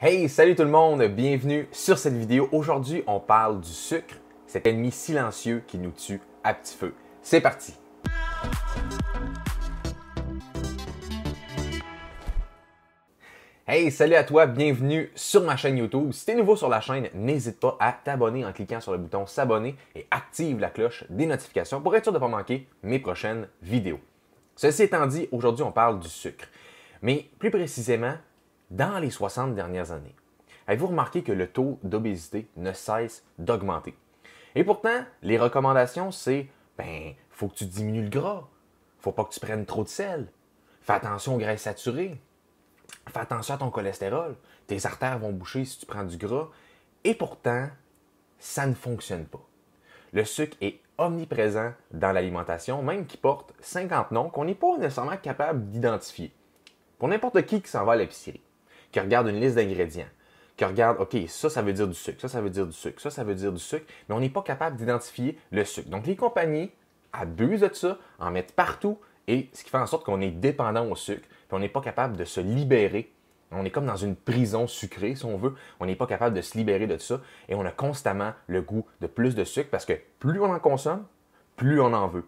Hey, salut tout le monde, bienvenue sur cette vidéo. Aujourd'hui, on parle du sucre, cet ennemi silencieux qui nous tue à petit feu. C'est parti! Hey, salut à toi, bienvenue sur ma chaîne YouTube. Si tu es nouveau sur la chaîne, n'hésite pas à t'abonner en cliquant sur le bouton s'abonner et active la cloche des notifications pour être sûr de ne pas manquer mes prochaines vidéos. Ceci étant dit, aujourd'hui, on parle du sucre. Mais plus précisément, dans les 60 dernières années, avez-vous remarqué que le taux d'obésité ne cesse d'augmenter? Et pourtant, les recommandations, c'est faut que tu diminues le gras, faut pas que tu prennes trop de sel, fais attention aux graisses saturées, fais attention à ton cholestérol, tes artères vont boucher si tu prends du gras. Et pourtant, ça ne fonctionne pas. Le sucre est omniprésent dans l'alimentation, même qui porte 50 noms qu'on n'est pas nécessairement capable d'identifier. Pour n'importe qui s'en va à l'épicerie, qui regarde une liste d'ingrédients, qui regarde, OK, ça veut dire du sucre, ça veut dire du sucre, ça veut dire du sucre, mais on n'est pas capable d'identifier le sucre. Donc, les compagnies abusent de ça, en mettent partout, et ce qui fait en sorte qu'on est dépendant au sucre, puis on n'est pas capable de se libérer. On est comme dans une prison sucrée, si on veut. On n'est pas capable de se libérer de ça, et on a constamment le goût de plus de sucre, parce que plus on en consomme, plus on en veut.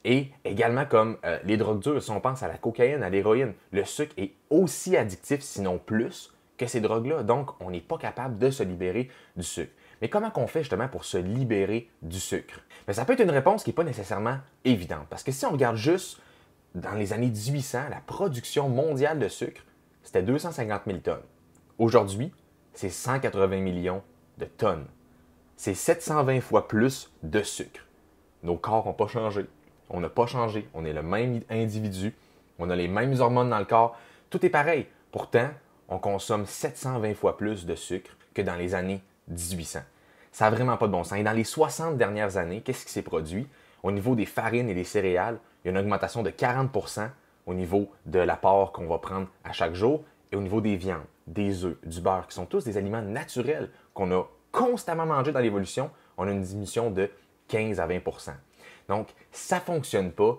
Et également comme les drogues dures, si on pense à la cocaïne, à l'héroïne, le sucre est aussi addictif, sinon plus, que ces drogues-là. Donc, on n'est pas capable de se libérer du sucre. Mais comment on fait justement pour se libérer du sucre? Bien, ça peut être une réponse qui n'est pas nécessairement évidente. Parce que si on regarde juste dans les années 1800, la production mondiale de sucre, c'était 250 000 tonnes. Aujourd'hui, c'est 180 millions de tonnes. C'est 720 fois plus de sucre. Nos corps n'ont pas changé. On n'a pas changé. On est le même individu. On a les mêmes hormones dans le corps. Tout est pareil. Pourtant, on consomme 720 fois plus de sucre que dans les années 1800. Ça n'a vraiment pas de bon sens. Et dans les 60 dernières années, qu'est-ce qui s'est produit? Au niveau des farines et des céréales, il y a une augmentation de 40 % au niveau de l'apport qu'on va prendre à chaque jour et au niveau des viandes, des œufs, du beurre, qui sont tous des aliments naturels qu'on a constamment mangés dans l'évolution. On a une diminution de 15 à 20 %. Donc, ça ne fonctionne pas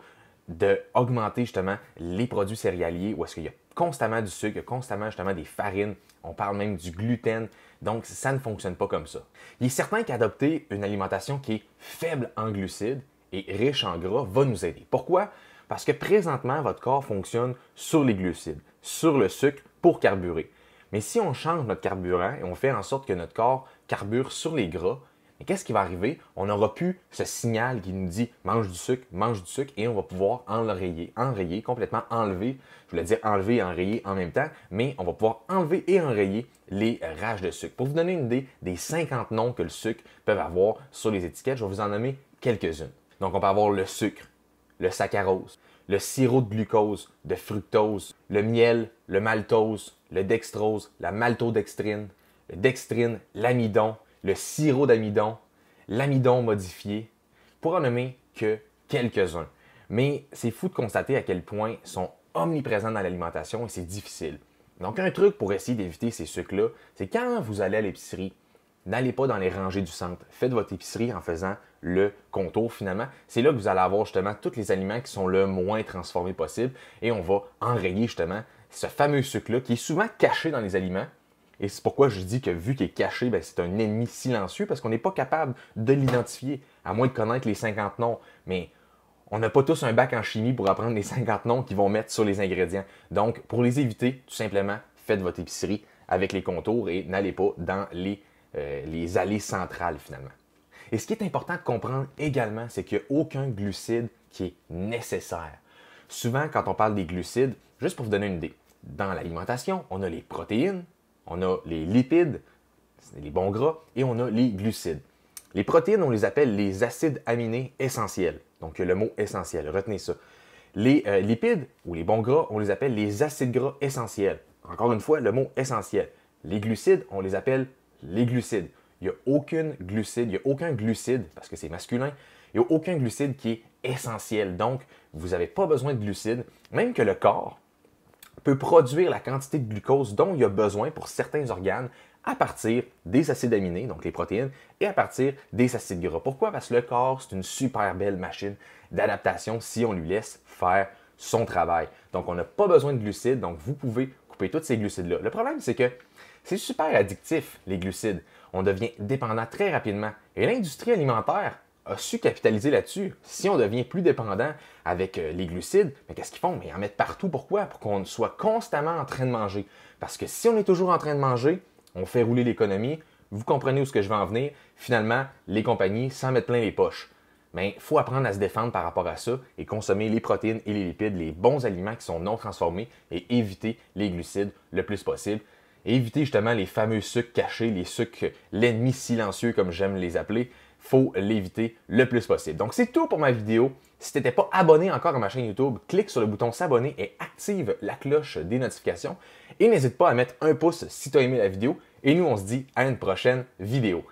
d'augmenter justement les produits céréaliers où est-ce qu'il y a constamment du sucre, il y a constamment justement des farines, on parle même du gluten, donc ça ne fonctionne pas comme ça. Il est certain qu'adopter une alimentation qui est faible en glucides et riche en gras va nous aider. Pourquoi? Parce que présentement, votre corps fonctionne sur les glucides, sur le sucre pour carburer. Mais si on change notre carburant et on fait en sorte que notre corps carbure sur les gras, et qu'est-ce qui va arriver? On n'aura plus ce signal qui nous dit mange du sucre, et on va pouvoir enrayer, complètement enlever, je voulais dire enlever et enrayer en même temps, mais on va pouvoir enlever et enrayer les rages de sucre. Pour vous donner une idée des 50 noms que le sucre peut avoir sur les étiquettes, je vais vous en nommer quelques-unes. Donc on peut avoir le sucre, le saccharose, le sirop de glucose, de fructose, le miel, le maltose, le dextrose, la maltodextrine, le dextrine, l'amidon, le sirop d'amidon, l'amidon modifié, pour en nommer que quelques-uns. Mais c'est fou de constater à quel point ils sont omniprésents dans l'alimentation et c'est difficile. Donc un truc pour essayer d'éviter ces sucres-là, c'est quand vous allez à l'épicerie, n'allez pas dans les rangées du centre. Faites votre épicerie en faisant le contour finalement. C'est là que vous allez avoir justement tous les aliments qui sont le moins transformés possible et on va enrayer justement ce fameux sucre-là qui est souvent caché dans les aliments. Et c'est pourquoi je dis que vu qu'il est caché, c'est un ennemi silencieux parce qu'on n'est pas capable de l'identifier, à moins de connaître les 50 noms. Mais on n'a pas tous un bac en chimie pour apprendre les 50 noms qu'ils vont mettre sur les ingrédients. Donc, pour les éviter, tout simplement, faites votre épicerie avec les contours et n'allez pas dans les allées centrales finalement. Et ce qui est important de comprendre également, c'est qu'il n'y a aucun glucide qui est nécessaire. Souvent, quand on parle des glucides, juste pour vous donner une idée, dans l'alimentation, on a les protéines, on a les lipides, les bons gras, et on a les glucides. Les protéines, on les appelle les acides aminés essentiels. Donc, le mot essentiel, retenez ça. Les lipides, ou les bons gras, on les appelle les acides gras essentiels. Encore une fois, le mot essentiel. Les glucides, on les appelle les glucides. Il n'y a aucun glucide, parce que c'est masculin, il n'y a aucun glucide qui est essentiel. Donc, vous n'avez pas besoin de glucides, même que le corps peut produire la quantité de glucose dont il a besoin pour certains organes à partir des acides aminés, donc les protéines, et à partir des acides gras. Pourquoi? Parce que le corps, c'est une super belle machine d'adaptation si on lui laisse faire son travail. Donc, on n'a pas besoin de glucides, donc vous pouvez couper tous ces glucides-là. Le problème, c'est que c'est super addictif, les glucides. On devient dépendant très rapidement. Et l'industrie alimentaire a su capitaliser là-dessus. Si on devient plus dépendant avec les glucides, mais qu'est-ce qu'ils font? Mais ils en mettent partout. Pourquoi? Pour qu'on soit constamment en train de manger. Parce que si on est toujours en train de manger, on fait rouler l'économie. Vous comprenez où ce que je veux en venir. Finalement, les compagnies s'en mettent plein les poches. Mais il faut apprendre à se défendre par rapport à ça et consommer les protéines et les lipides, les bons aliments qui sont non transformés et éviter les glucides le plus possible. Et éviter justement les fameux sucres cachés, les sucres l'ennemi silencieux comme j'aime les appeler. Il faut l'éviter le plus possible. Donc c'est tout pour ma vidéo. Si tu n'étais pas abonné encore à ma chaîne YouTube, clique sur le bouton s'abonner et active la cloche des notifications. Et n'hésite pas à mettre un pouce si tu as aimé la vidéo. Et nous, on se dit à une prochaine vidéo.